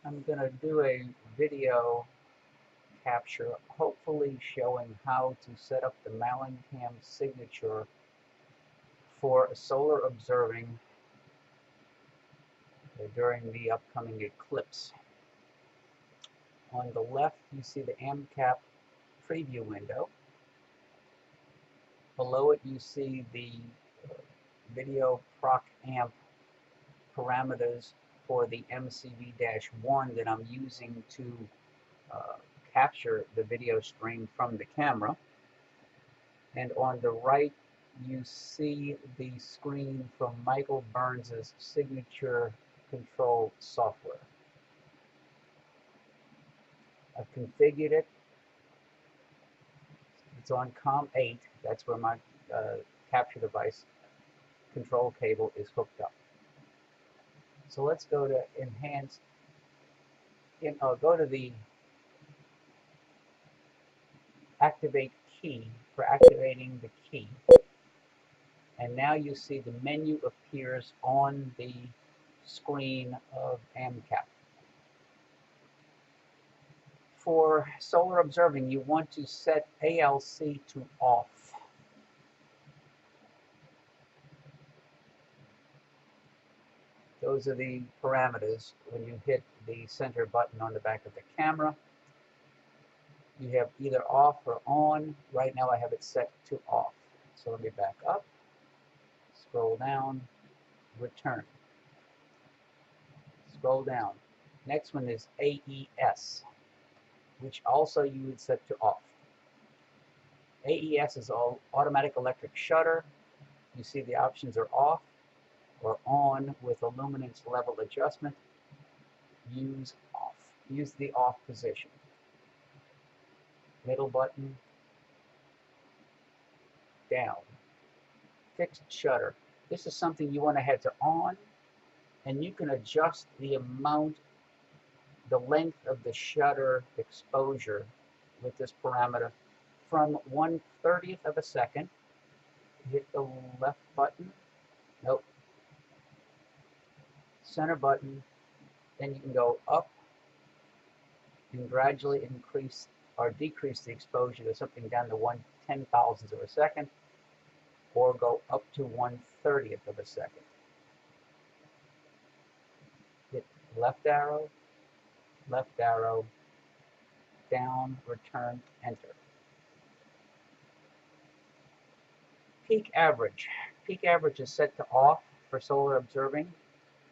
I'm going to do a video capture, hopefully showing how to set up the MallinCam signature for solar observing during the upcoming eclipse. On the left, you see the AMCAP preview window. Below it, you see the video proc amp parameters for the MCV-1 that I'm using to uh, capture the video stream from the camera. And on the right, you see the screen from Michael Burns's signature control software. I've configured it. It's on COM8. That's where my capture device control cable is hooked up. So let's go to enhance. Go to the activate key for activating the key. And now you see the menu appears on the screen of AMCAP. For solar observing, you want to set ALC to off. Those are the parameters when you hit the center button on the back of the camera. You have either off or on. Right now I have it set to off. So let me back up, scroll down, return. Scroll down. Next one is AES, which also you would set to off. AES is all automatic electric shutter. You see the options are off or on with a luminance level adjustment. Use off. Use the off position. Middle button, down. Fixed shutter. This is something you want to head to on, and you can adjust the amount, the length of the shutter exposure with this parameter from 1/30th of a second. Hit the left button. Nope. Center button. Then you can go up and gradually increase or decrease the exposure to something down to 1/10,000th of a second, or go up to 1/30th of a second. Hit left arrow, down, return, enter. Peak average. Peak average is set to off for solar observing.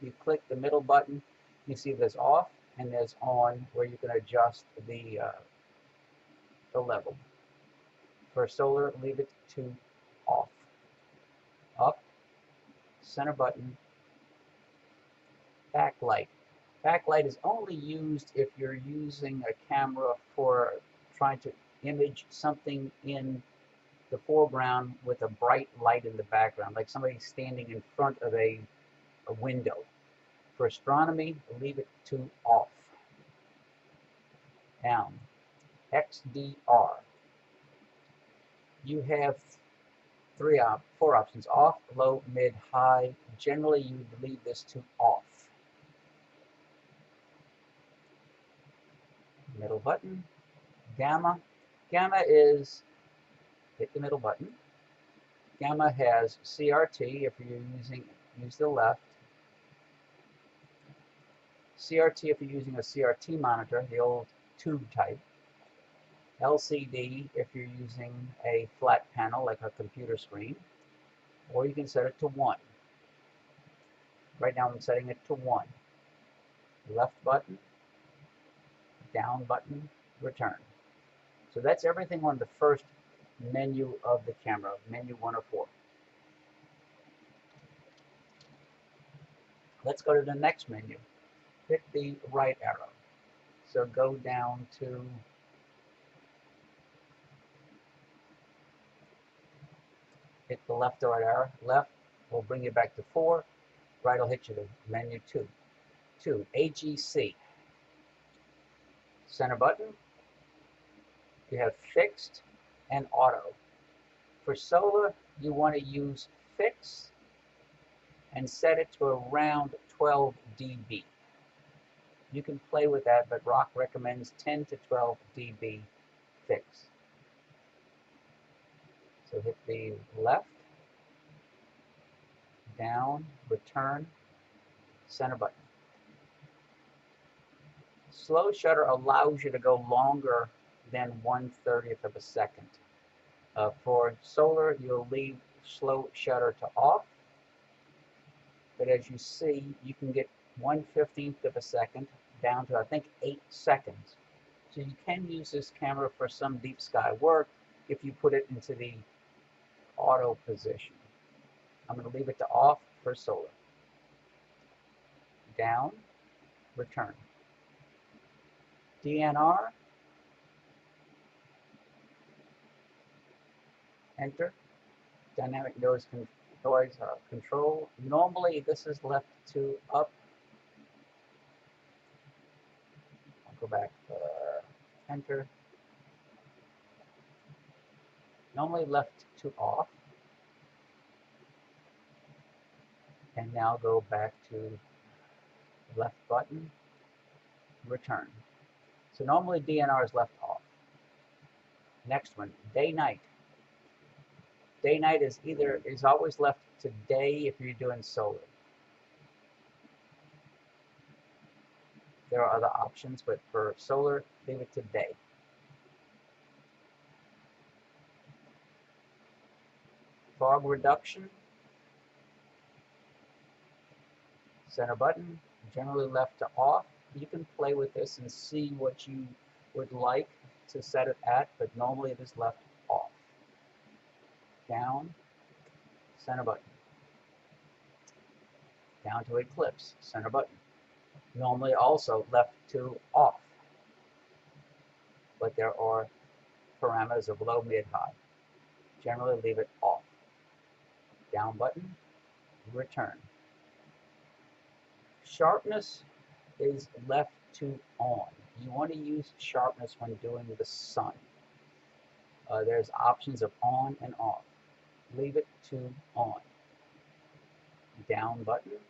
You click the middle button, you see there's off and there's on, where you can adjust the level. For solar, leave it to off. Up, center button, backlight. Backlight is only used if you're using a camera for trying to image something in the foreground with a bright light in the background, like somebody standing in front of a window. For astronomy, leave it to off. Down. XDR. You have four options: off, low, mid, high. Generally, you would leave this to off. Middle button. Gamma. Gamma is, hit the middle button. Gamma has CRT if you're use the left. CRT if you're using a CRT monitor, the old tube type. LCD if you're using a flat panel like a computer screen, or you can set it to 1. Right now I'm setting it to 1. Left button, down button, return. So that's everything on the first menu of the camera, menu 1 or 4. Let's go to the next menu. Hit the right arrow. So go down to hit the left or right arrow. Left will bring you back to 4. Right will hit you to menu 2. 2, AGC. Center button. You have fixed and auto. For solar, you want to use fix and set it to around 12 dB. You can play with that, but Rock recommends 10 to 12 dB fix. So hit the left, down, return, center button. Slow shutter allows you to go longer than 1/30th of a second. For solar, you'll leave slow shutter to off, but as you see, you can get 1/15th of a second down to, I think, 8 seconds. So you can use this camera for some deep sky work if you put it into the auto position. I'm going to leave it to off for solar. Down, return. DNR, enter. Dynamic noise control. Normally this is left to up. I'll go back, enter. Normally left to off. And now go back to left button, return. So normally DNR is left off. Next one, day-night. Day-night is always left to day if you're doing solar. There are other options, but for solar, leave it to day. Fog reduction. Center button, generally left to off. You can play with this and see what you would like to set it at, but normally it is left off. Down, center button. Down to eclipse, center button. Normally also left to off, but there are parameters of low, mid, high. Generally leave it off. Down button, return. Sharpness is left to on. You want to use sharpness when doing the sun. There's options of on and off. Leave it to on. Down button,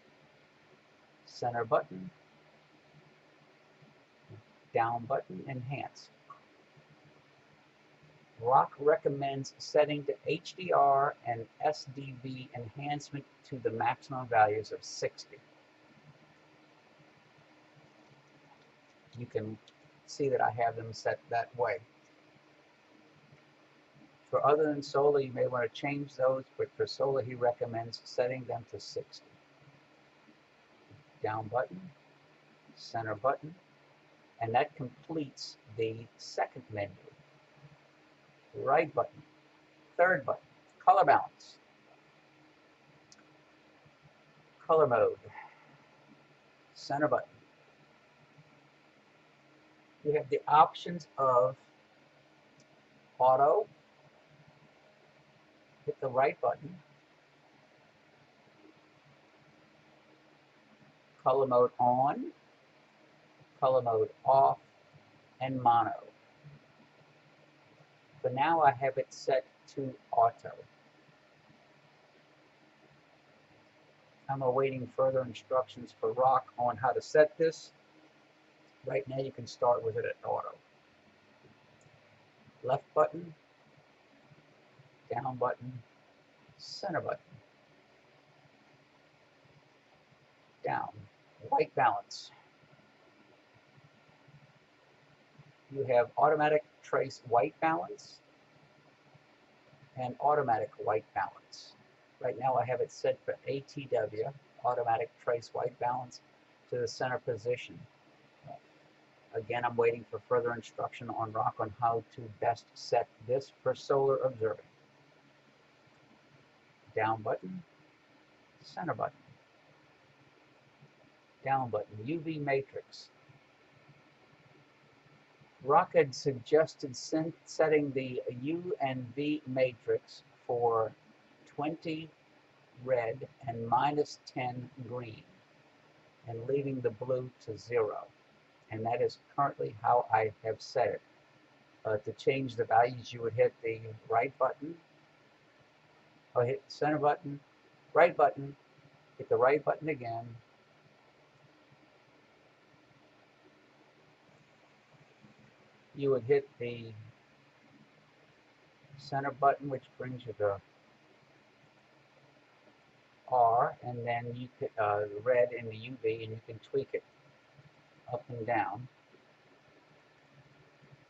center button, down button, enhance. Rock recommends setting the HDR and SDV enhancement to the maximum values of 60. You can see that I have them set that way. For other than solar, you may want to change those, but for solar, he recommends setting them to 60. Down button, center button, and that completes the second menu. Right button, third button, color balance, color mode, center button. You have the options of auto, hit the right button, color mode on, color mode off, and mono. But now I have it set to auto. I'm awaiting further instructions for Rock on how to set this. Right now you can start with it at auto. Left button, down button, center button, down, white balance. You have automatic trace white balance and automatic white balance. Right now I have it set for ATW, automatic trace white balance, to the center position. Again, I'm waiting for further instruction on Rock on how to best set this for solar observing. Down button, center button, down button, UV matrix. Rock had suggested setting the U and V matrix for 20 red and -10 green, and leaving the blue to 0. And that is currently how I have set it. To change the values, you would hit the right button, or hit the center button, right button, hit the right button again, you would hit the center button, which brings you to R, and then you could red in the UV, and you can tweak it up and down.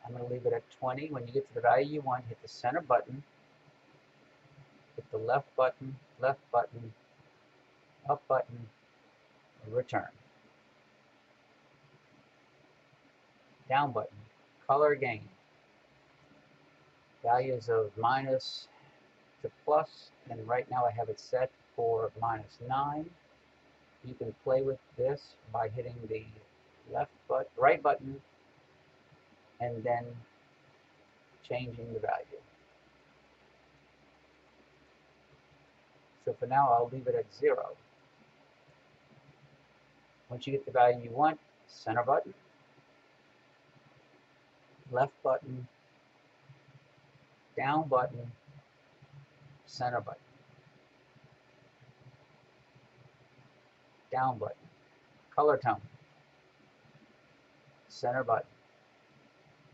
I'm going to leave it at 20. When you get to the value you want, hit the center button, hit the left button, up button, return. Down button, color gain. Values of minus to plus, and right now I have it set for -9. You can play with this by hitting the right button and then changing the value. So for now, I'll leave it at 0. Once you get the value you want, center button, left button, down button, center button, down button, color tone, center button.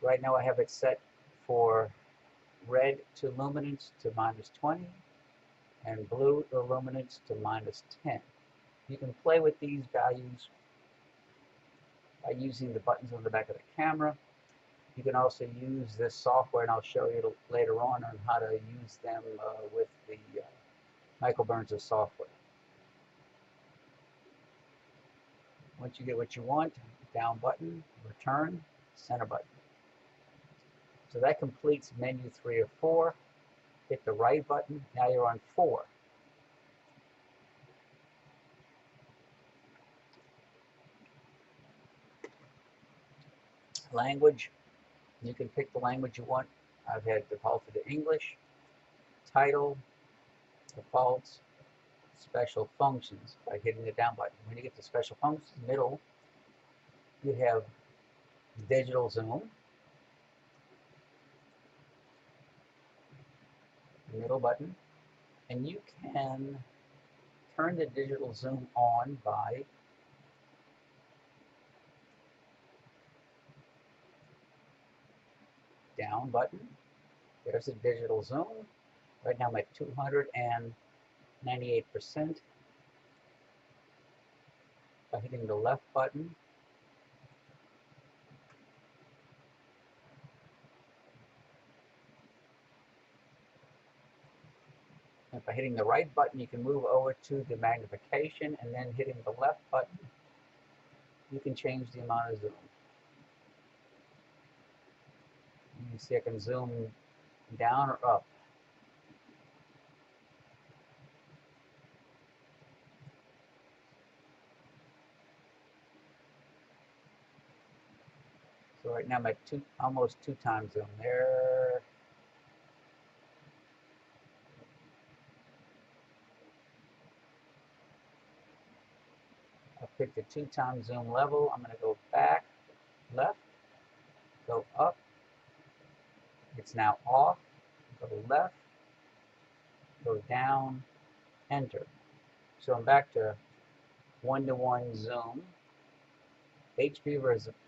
Right now I have it set for red to luminance to -20 and blue to luminance to -10. You can play with these values by using the buttons on the back of the camera. You can also use this software, and I'll show you later on how to use them with the Michael Burns' software. Once you get what you want, down button, return, center button. So that completes menu 3 of 4. Hit the right button. Now you're on 4. Language. You can pick the language you want. I've had defaulted to English. Title, defaults, special functions by hitting the down button. When you get to special functions, middle, you have digital zoom. Middle button. And you can turn the digital zoom on by down button. There's a digital zoom. Right now I'm at 298%. By hitting the left button, and by hitting the right button, you can move over to the magnification, and then hitting the left button, you can change the amount of zoom. You can see I can zoom down or up. So right now I'm at almost 2 times zoom there. I picked a 2 times zoom level. I'm going to go back, left, go up. It's now off. Go left, go down, enter. So I'm back to 1-to-1 zoom. HB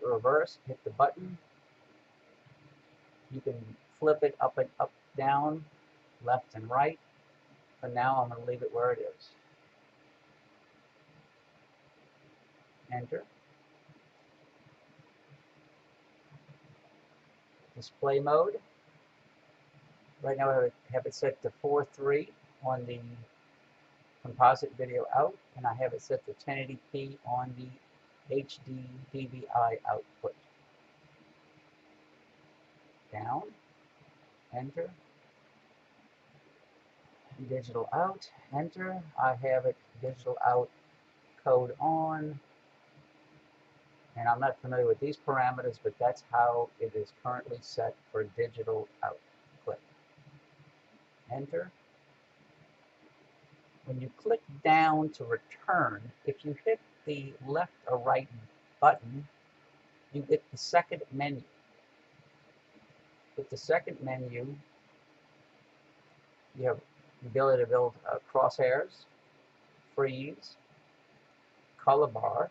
reverse, hit the button. You can flip it up and up, down, left and right. For now, I'm going to leave it where it is. Enter. Display mode. Right now I have it set to 4:3 on the composite video out, and I have it set to 1080p on the HD DVI output. Down, enter, digital out, enter. I have it digital out code on, and I'm not familiar with these parameters, but that's how it is currently set for digital out. Click. Enter. When you click down to return, if you hit the left or right button, you get the second menu. With the second menu, you have the ability to build crosshairs, freeze, color bar.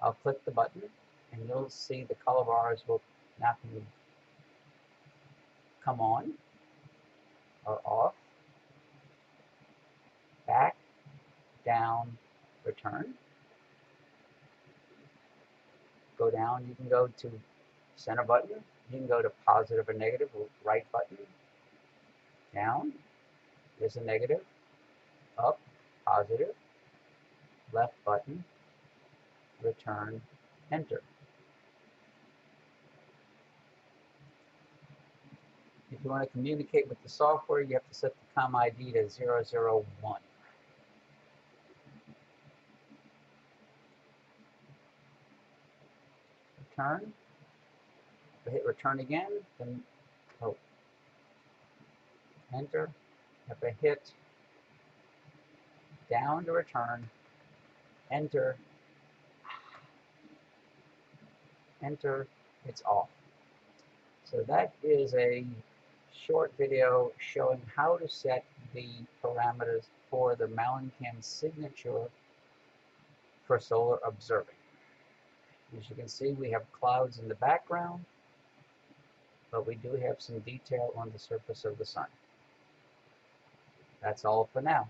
I'll click the button, and you'll see the color bars will now can come on or off, back, down, return. Go down, you can go to center button, you can go to positive or negative, right button, down, there's a negative, up, positive, left button, return, enter. If you want to communicate with the software, you have to set the COM ID to 001. Return. If I hit return again, then enter. If I hit down to return, enter, it's off. So that is a short video showing how to set the parameters for the MallinCam signature for solar observing. As you can see, we have clouds in the background, but we do have some detail on the surface of the sun. That's all for now.